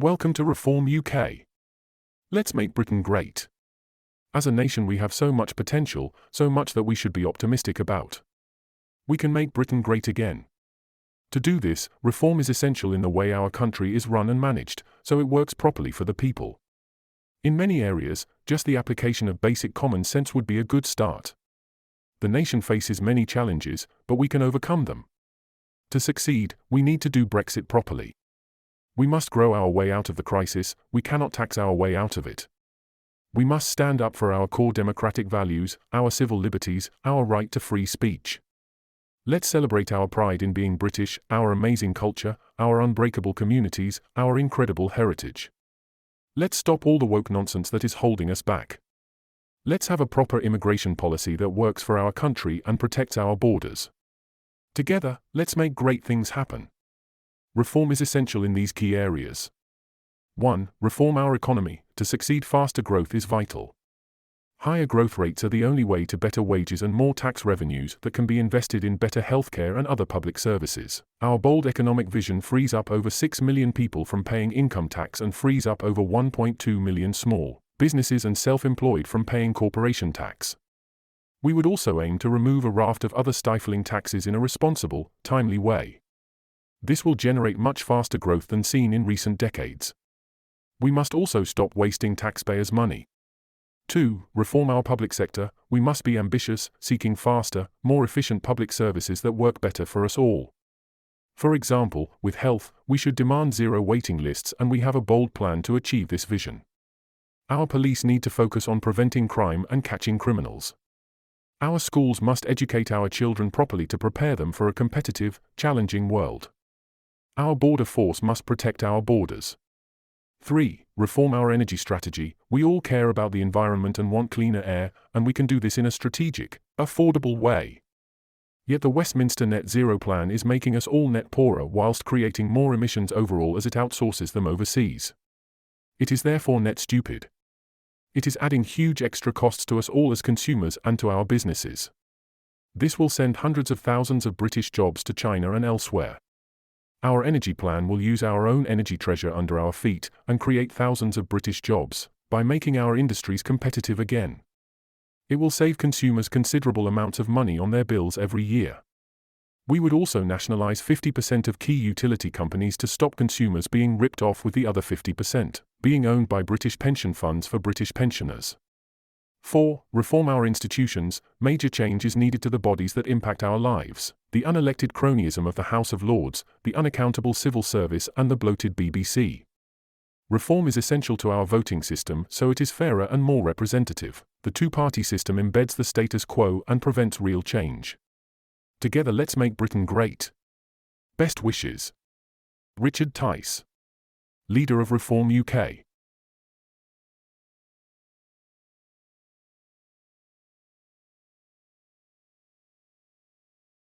Welcome to Reform UK. Let's make Britain great. As a nation, we have so much potential, so much that we should be optimistic about. We can make Britain great again. To do this, reform is essential in the way our country is run and managed, so it works properly for the people. In many areas, just the application of basic common sense would be a good start. The nation faces many challenges, but we can overcome them. To succeed, we need to do Brexit properly. We must grow our way out of the crisis, we cannot tax our way out of it. We must stand up for our core democratic values, our civil liberties, our right to free speech. Let's celebrate our pride in being British, our amazing culture, our unbreakable communities, our incredible heritage. Let's stop all the woke nonsense that is holding us back. Let's have a proper immigration policy that works for our country and protects our borders. Together, let's make great things happen. Reform is essential in these key areas. 1. Reform our economy. To succeed, faster growth is vital. Higher growth rates are the only way to better wages and more tax revenues that can be invested in better healthcare and other public services. Our bold economic vision frees up over 6 million people from paying income tax and frees up over 1.2 million small businesses and self-employed from paying corporation tax. We would also aim to remove a raft of other stifling taxes in a responsible, timely way. This will generate much faster growth than seen in recent decades. We must also stop wasting taxpayers' money. 2. Reform our public sector. We must be ambitious, seeking faster, more efficient public services that work better for us all. For example, with health, we should demand zero waiting lists, and we have a bold plan to achieve this vision. Our police need to focus on preventing crime and catching criminals. Our schools must educate our children properly to prepare them for a competitive, challenging world. Our border force must protect our borders. 3. Reform our energy strategy. We all care about the environment and want cleaner air, and we can do this in a strategic, affordable way. Yet the Westminster Net Zero Plan is making us all net poorer whilst creating more emissions overall as it outsources them overseas. It is therefore net stupid. It is adding huge extra costs to us all as consumers and to our businesses. This will send hundreds of thousands of British jobs to China and elsewhere. Our energy plan will use our own energy treasure under our feet and create thousands of British jobs by making our industries competitive again. It will save consumers considerable amounts of money on their bills every year. We would also nationalise 50% of key utility companies to stop consumers being ripped off, with the other 50% being owned by British pension funds for British pensioners. 4. Reform our institutions. Major change is needed to the bodies that impact our lives. The unelected cronyism of the House of Lords, the unaccountable civil service, and the bloated BBC. Reform is essential to our voting system so it is fairer and more representative. The two-party system embeds the status quo and prevents real change. Together, let's make Britain great. Best wishes. Richard Tice, leader of Reform UK.